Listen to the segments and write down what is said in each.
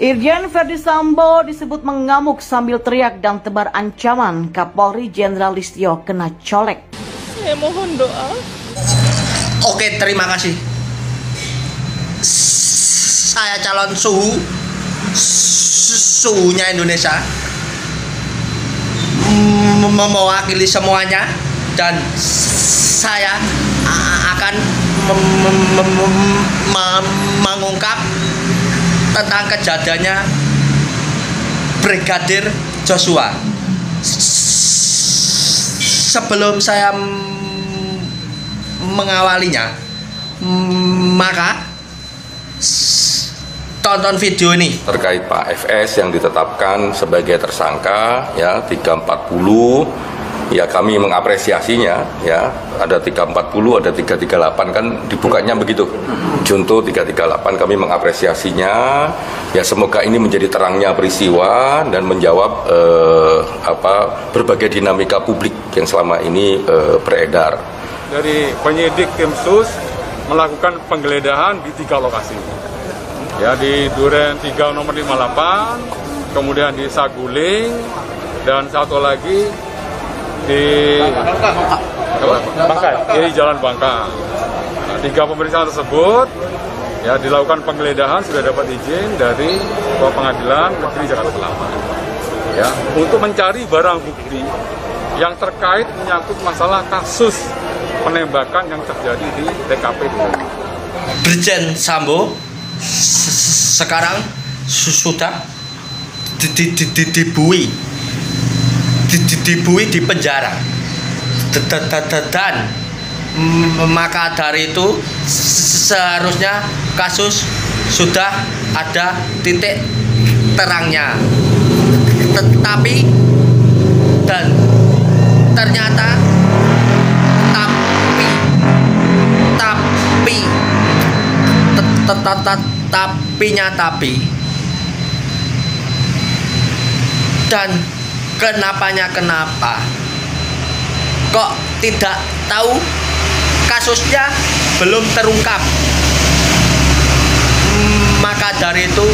Irjen Verdi Sambo disebut mengamuk sambil teriak dan tebar ancaman. Kapolri Jenderal Listio kena colek. Saya mohon doa. Oke, terima kasih. Saya calon suhunya Indonesia, mewakili semuanya, dan saya akan mengungkap tentang kejadiannya Brigadir Joshua. Sebelum saya mengawalinya, maka tonton video ini terkait Pak FS yang ditetapkan sebagai tersangka ya 340. Ya kami mengapresiasinya, ya ada 340, ada 338, kan dibukanya begitu. Junto 338 kami mengapresiasinya. Ya semoga ini menjadi terangnya peristiwa dan menjawab berbagai dinamika publik yang selama ini beredar. Dari penyidik tim sus melakukan penggeledahan di 3 lokasi. Ya di Duren 3 nomor 58, kemudian di Saguling, dan satu lagi di Bangkai, di Jalan Bangka. Nah, 3 pemeriksaan tersebut ya dilakukan penggeledahan sudah dapat izin dari Pengadilan Negeri Jakarta Selatan. Ya, untuk mencari barang bukti yang terkait menyangkut masalah kasus penembakan yang terjadi di TKP ini. Brigjen Sambo sekarang sudah dibui di penjara, dan maka dari itu seharusnya kasus sudah ada titik terangnya, tetapi dan ternyata tapi dan kenapa kok tidak tahu, kasusnya belum terungkap. Maka dari itu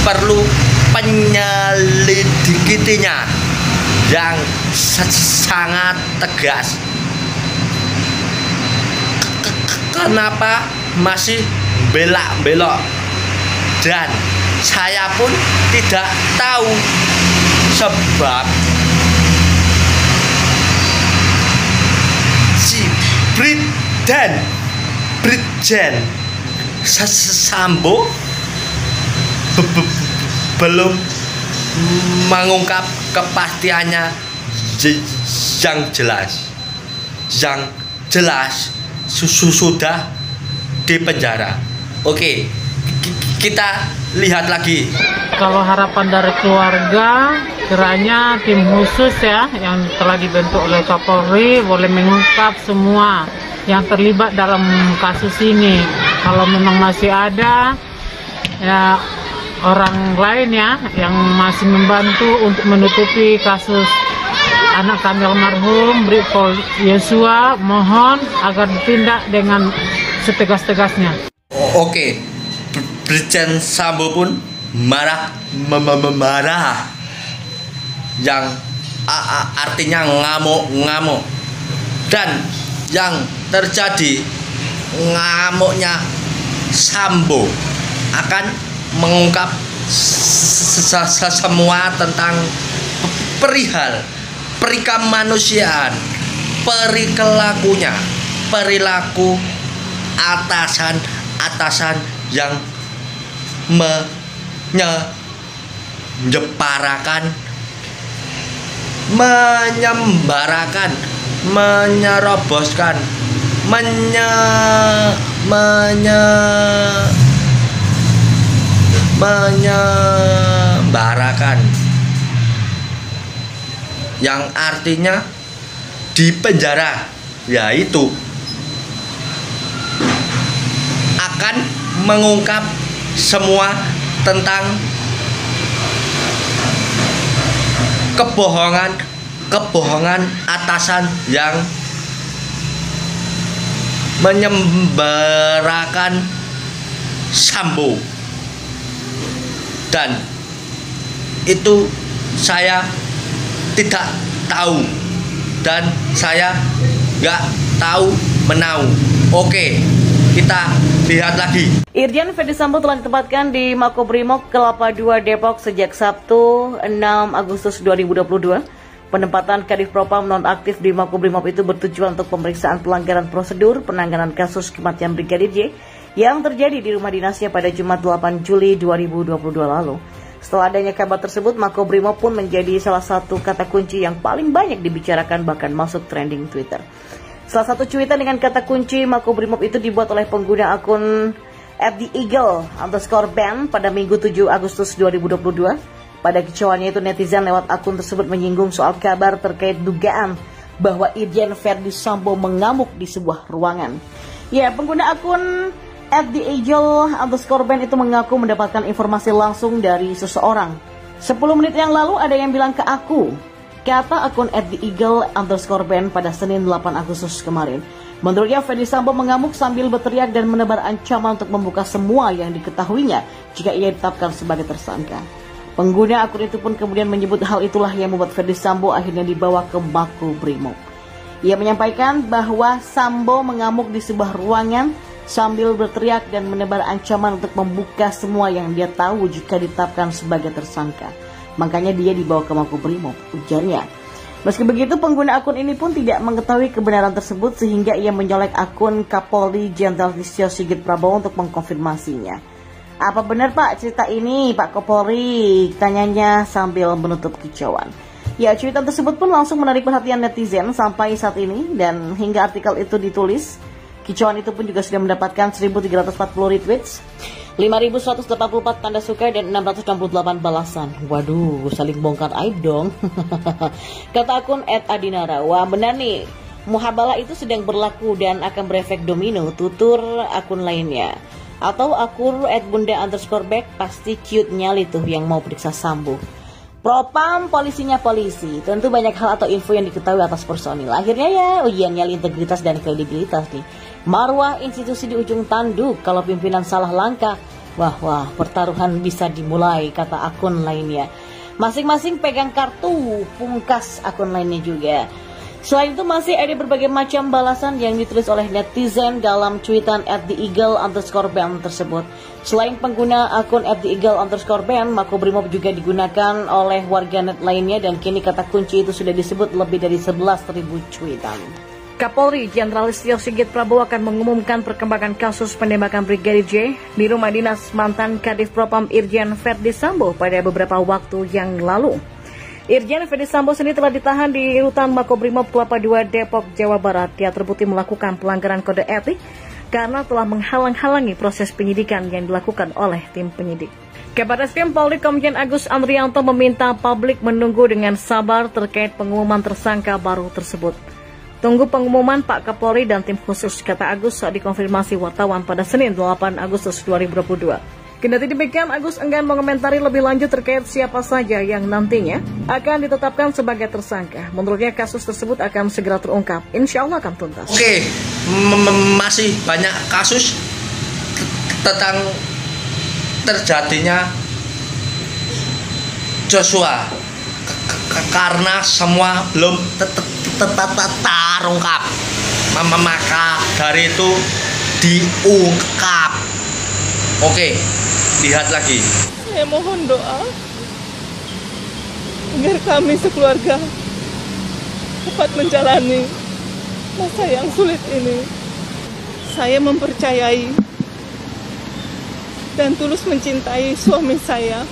perlu penyelidikinya yang sangat tegas. Kenapa masih belak-belok, dan saya pun tidak tahu sebab si Brigjen Sambo belum mengungkap kepastiannya yang jelas sudah di penjara. Oke, kita lihat lagi. Kalau harapan dari keluarga, kiranya tim khusus ya yang telah dibentuk oleh Kapolri boleh mengungkap semua yang terlibat dalam kasus ini. Kalau memang masih ada ya orang lain ya yang masih membantu untuk menutupi kasus anak kami almarhum Brigjen Joshua, mohon agar ditindak dengan setegas-tegasnya. Oke, Brigjen Sambo pun marah, yang artinya ngamuk, dan yang terjadi ngamuknya Sambo akan mengungkap semua tentang perihal kemanusiaan, perilaku atasan yang menyembarakan, menyeroboskan, menyembarakan, yang artinya di penjara, yaitu akan mengungkap semua tentang kebohongan atasan yang menyembarakan Sambo. Dan itu saya tidak tahu dan saya nggak tahu menau. Oke, kita lihat lagi. Irjen Ferdi Sambo telah ditempatkan di Makobrimob Kelapa II Depok sejak Sabtu 6 Agustus 2022. Penempatan Kadif Propam nonaktif di Makobrimob itu bertujuan untuk pemeriksaan pelanggaran prosedur penanganan kasus kematian Brigadir J yang terjadi di rumah dinasnya pada Jumat 8 Juli 2022 lalu. Setelah adanya kabar tersebut, Makobrimob pun menjadi salah satu kata kunci yang paling banyak dibicarakan bahkan masuk trending Twitter. Salah satu cuitan dengan kata kunci Makobrimob itu dibuat oleh pengguna akun @theeagle_band pada Minggu 7 Agustus 2022. Pada kicauannya itu netizen lewat akun tersebut menyinggung soal kabar terkait dugaan bahwa Irjen Ferdi Sambo mengamuk di sebuah ruangan. Ya, pengguna akun @theeagle_band itu mengaku mendapatkan informasi langsung dari seseorang. 10 menit yang lalu ada yang bilang ke aku, kata akun @theeagle_band pada Senin 8 Agustus kemarin. Menurutnya Ferdi Sambo mengamuk sambil berteriak dan menebar ancaman untuk membuka semua yang diketahuinya jika ia ditetapkan sebagai tersangka. Pengguna akun itu pun kemudian menyebut hal itulah yang membuat Ferdi Sambo akhirnya dibawa ke Makobrimob. Ia menyampaikan bahwa Sambo mengamuk di sebuah ruangan sambil berteriak dan menebar ancaman untuk membuka semua yang dia tahu jika ditetapkan sebagai tersangka. Makanya dia dibawa ke Makobrimob, ujarnya. Meski begitu, pengguna akun ini pun tidak mengetahui kebenaran tersebut sehingga ia menyolek akun Kapolri Jenderal Listio Sigit Prabowo untuk mengkonfirmasinya. Apa benar Pak cerita ini Pak Kapolri? Tanyanya sambil menutup kicauan. Ya, cuitan tersebut pun langsung menarik perhatian netizen sampai saat ini dan hingga artikel itu ditulis, kicauan itu pun juga sudah mendapatkan 1.340 retweets, 5.184 tanda suka dan 668 balasan. Waduh, saling bongkar aib dong. Kata akun @adinara, wah benar nih, muhabalah itu sedang berlaku dan akan berefek domino, tutur akun lainnya. Atau akun @bunda_back, pasti cute nyali tuh yang mau periksa Sambo. Propam polisinya polisi, tentu banyak hal atau info yang diketahui atas personil. Akhirnya ya ujian nyali integritas dan kredibilitas nih. Marwah institusi di ujung tanduk kalau pimpinan salah langkah. Wah, pertaruhan bisa dimulai, kata akun lainnya. Masing-masing pegang kartu, pungkas akun lainnya juga. Selain itu masih ada berbagai macam balasan yang ditulis oleh netizen dalam cuitan @theeagle_band tersebut. Selain pengguna akun @theeagle_band, Makobrimob juga digunakan oleh warganet lainnya dan kini kata kunci itu sudah disebut lebih dari 11.000 cuitan. Kapolri Jenderal Listio Sigit Prabowo akan mengumumkan perkembangan kasus penembakan Brigadir J di rumah dinas mantan Kadif Propam Irjen Ferdi Sambo pada beberapa waktu yang lalu. Irjen Ferdi Sambo sendiri telah ditahan di rutan Makobrimob Kelapa II Depok, Jawa Barat. Dia terbukti melakukan pelanggaran kode etik karena telah menghalang-halangi proses penyidikan yang dilakukan oleh tim penyidik. Kabarreskrim Polri Komjen Agus Andrianto meminta publik menunggu dengan sabar terkait pengumuman tersangka baru tersebut. Tunggu pengumuman Pak Kapolri dan tim khusus, kata Agus saat dikonfirmasi wartawan pada Senin 8 Agustus 2022. Kendati demikian, Agus enggan mengomentari lebih lanjut terkait siapa saja yang nantinya akan ditetapkan sebagai tersangka. Menurutnya kasus tersebut akan segera terungkap. Insya Allah akan tuntas. Oke, masih banyak kasus tentang terjadinya Joshua karena semua belum terungkap. Maka dari itu diungkap. Oke, lihat lagi. Saya mohon doa agar kami sekeluarga dapat menjalani masa yang sulit ini. Saya mempercayai dan tulus mencintai suami saya,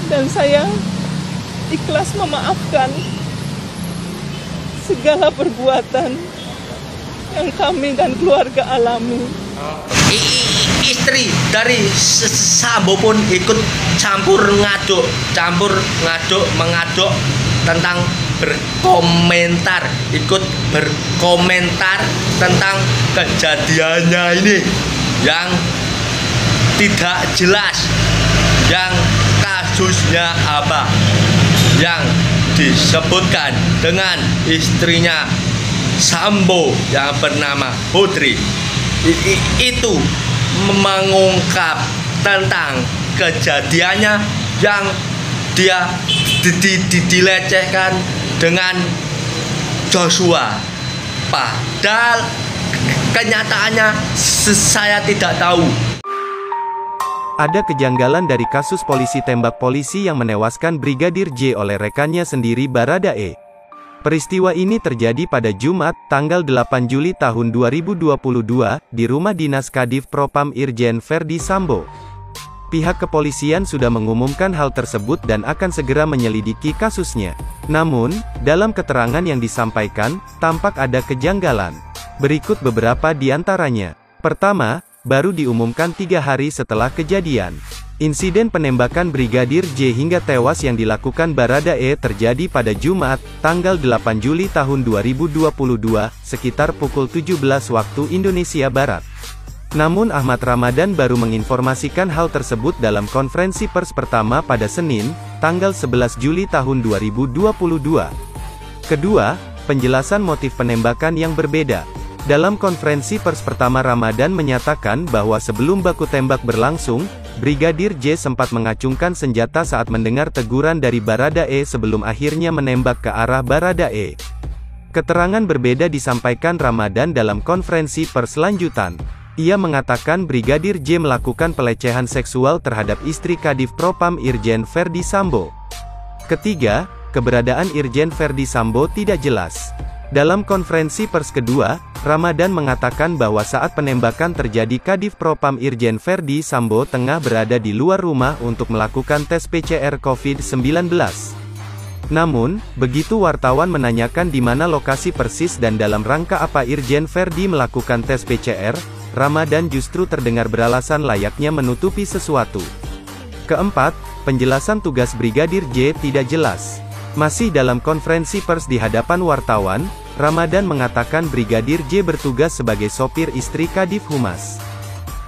dan saya ikhlas memaafkan segala perbuatan yang kami dan keluarga alami. Istri dari Sambo pun ikut campur ngaduk mengaduk tentang berkomentar, ikut berkomentar tentang kejadiannya ini yang tidak jelas, yang kasusnya apa, yang disebutkan dengan istrinya Sambo yang bernama Putri. Itu mengungkap tentang kejadiannya yang dia dilecehkan dengan Joshua. Padahal kenyataannya saya tidak tahu. Ada kejanggalan dari kasus polisi tembak polisi yang menewaskan Brigadir J oleh rekannya sendiri Baradae. Peristiwa ini terjadi pada Jumat, tanggal 8 Juli tahun 2022, di rumah dinas Kadif Propam Irjen Verdi Sambo. Pihak kepolisian sudah mengumumkan hal tersebut dan akan segera menyelidiki kasusnya. Namun, dalam keterangan yang disampaikan, tampak ada kejanggalan. Berikut beberapa di antaranya. Pertama, baru diumumkan 3 hari setelah kejadian. Insiden penembakan Brigadir J hingga tewas yang dilakukan Baradae terjadi pada Jumat, tanggal 8 Juli tahun 2022, sekitar pukul 17 waktu Indonesia Barat. Namun Ahmad Ramadan baru menginformasikan hal tersebut dalam konferensi pers pertama pada Senin, tanggal 11 Juli tahun 2022. Kedua, penjelasan motif penembakan yang berbeda. Dalam konferensi pers pertama Ramadan menyatakan bahwa sebelum baku tembak berlangsung, Brigadir J sempat mengacungkan senjata saat mendengar teguran dari Baradae sebelum akhirnya menembak ke arah Baradae. Keterangan berbeda disampaikan Ramadan dalam konferensi pers lanjutan. Ia mengatakan Brigadir J melakukan pelecehan seksual terhadap istri Kadif Propam Irjen Verdi Sambo. Ketiga, keberadaan Irjen Verdi Sambo tidak jelas. Dalam konferensi pers kedua, Ramadan mengatakan bahwa saat penembakan terjadi Kadif Propam Irjen Verdi Sambo tengah berada di luar rumah untuk melakukan tes PCR COVID-19. Namun, begitu wartawan menanyakan di mana lokasi persis dan dalam rangka apa Irjen Verdi melakukan tes PCR, Ramadan justru terdengar beralasan layaknya menutupi sesuatu. Keempat, penjelasan tugas Brigadir J tidak jelas. Masih dalam konferensi pers di hadapan wartawan, Ramadan mengatakan Brigadir J bertugas sebagai sopir istri Kadif Humas.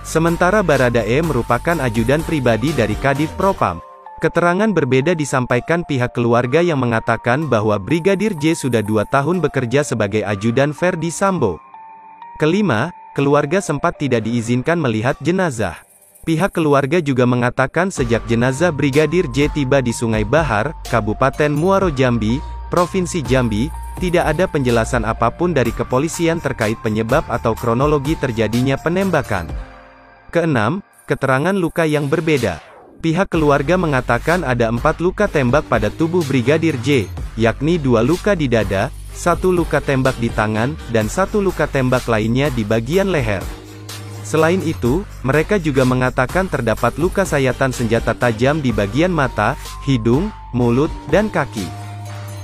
Sementara Baradae merupakan ajudan pribadi dari Kadif Propam. Keterangan berbeda disampaikan pihak keluarga yang mengatakan bahwa Brigadir J sudah 2 tahun bekerja sebagai ajudan Verdi Sambo. Kelima, keluarga sempat tidak diizinkan melihat jenazah. Pihak keluarga juga mengatakan sejak jenazah Brigadir J tiba di Sungai Bahar, Kabupaten Muaro Jambi, Provinsi Jambi, tidak ada penjelasan apapun dari kepolisian terkait penyebab atau kronologi terjadinya penembakan. Keenam, keterangan luka yang berbeda. Pihak keluarga mengatakan ada 4 luka tembak pada tubuh Brigadir J, yakni 2 luka di dada, 1 luka tembak di tangan, dan 1 luka tembak lainnya di bagian leher. Selain itu, mereka juga mengatakan terdapat luka sayatan senjata tajam di bagian mata, hidung, mulut, dan kaki.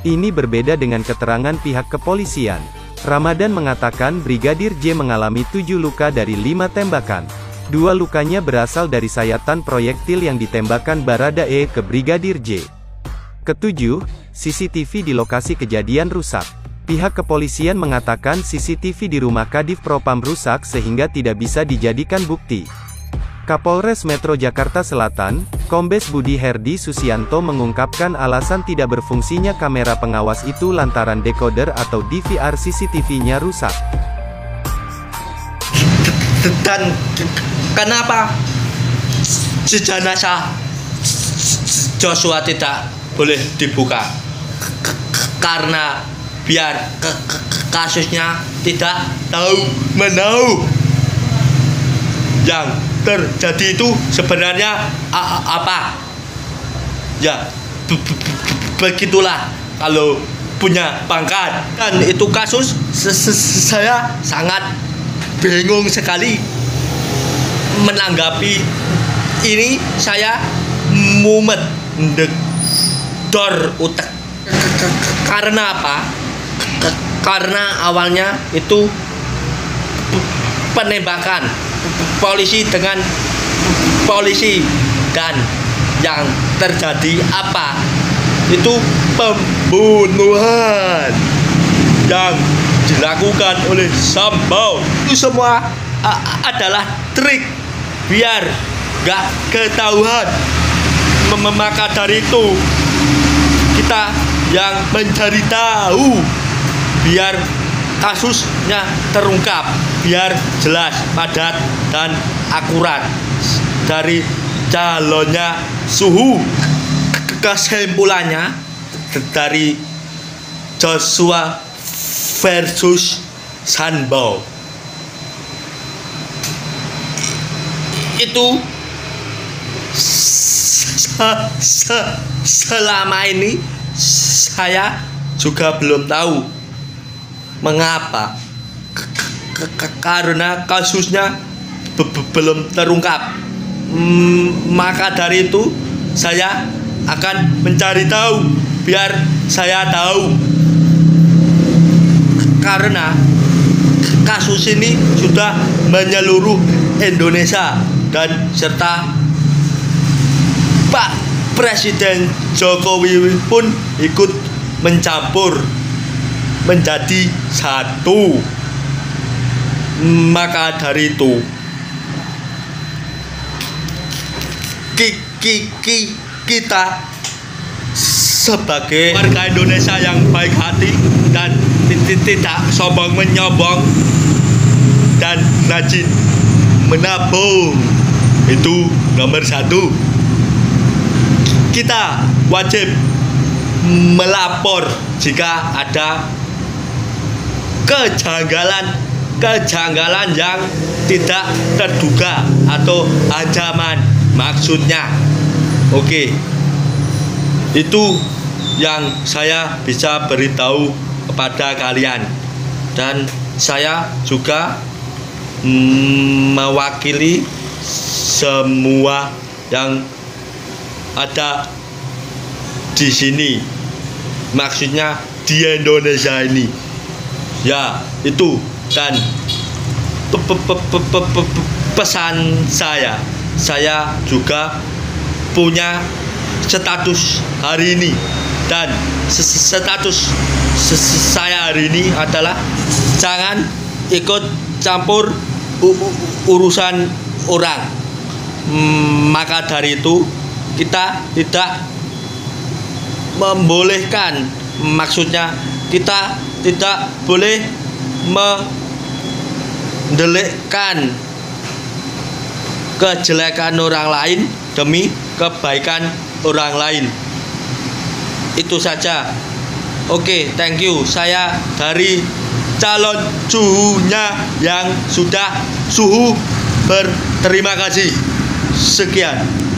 Ini berbeda dengan keterangan pihak kepolisian. Ramadan mengatakan Brigadir J mengalami 7 luka dari 5 tembakan. 2 lukanya berasal dari sayatan proyektil yang ditembakkan Baradae ke Brigadir J. Ketujuh, CCTV di lokasi kejadian rusak. Pihak kepolisian mengatakan CCTV di rumah Kadif Propam rusak sehingga tidak bisa dijadikan bukti. Kapolres Metro Jakarta Selatan, Kombes Budi Herdi Susianto mengungkapkan alasan tidak berfungsinya kamera pengawas itu lantaran decoder atau DVR CCTV-nya rusak. Dan kenapa jenazah Joshua tidak boleh dibuka? Karena biar kasusnya tidak tahu-menahu. Yang terjadi itu sebenarnya apa? Ya, begitulah kalau punya pangkat. Dan itu kasus saya sangat bingung sekali menanggapi ini. Saya mumet dor utek. Karena apa? Karena awalnya itu penembakan polisi dengan polisi, dan yang terjadi apa? Itu pembunuhan yang dilakukan oleh Sambo. Itu semua adalah trik biar gak ketahuan. Maka dari itu kita yang mencari tahu biar kasusnya terungkap, biar jelas, padat, dan akurat dari calonnya Suhu. kesimpulannya dari Joshua versus Sambo itu selama ini saya juga belum tahu mengapa, karena kasusnya belum terungkap. Maka dari itu saya akan mencari tahu biar saya tahu, karena kasus ini sudah menyeluruh Indonesia dan serta Pak Presiden Jokowi pun ikut mencampur menjadi satu. Maka dari itu kita sebagai warga Indonesia yang baik hati dan tidak sombong menyombong dan rajin menabung, itu nomor satu. Kita wajib melapor jika ada kejanggalan yang tidak terduga atau ancaman maksudnya. Oke, itu yang saya bisa beritahu kepada kalian, dan saya juga mewakili semua yang ada di sini, maksudnya di Indonesia ini ya. Itu dan pesan saya juga punya status hari ini, dan status saya hari ini adalah jangan ikut campur urusan orang. Maka dari itu kita tidak membolehkan, maksudnya kita tidak boleh mendelikkan kejelekan orang lain demi kebaikan orang lain. Itu saja. Oke, thank you. Saya dari calon suhunya yang sudah suhu berterima kasih. Sekian.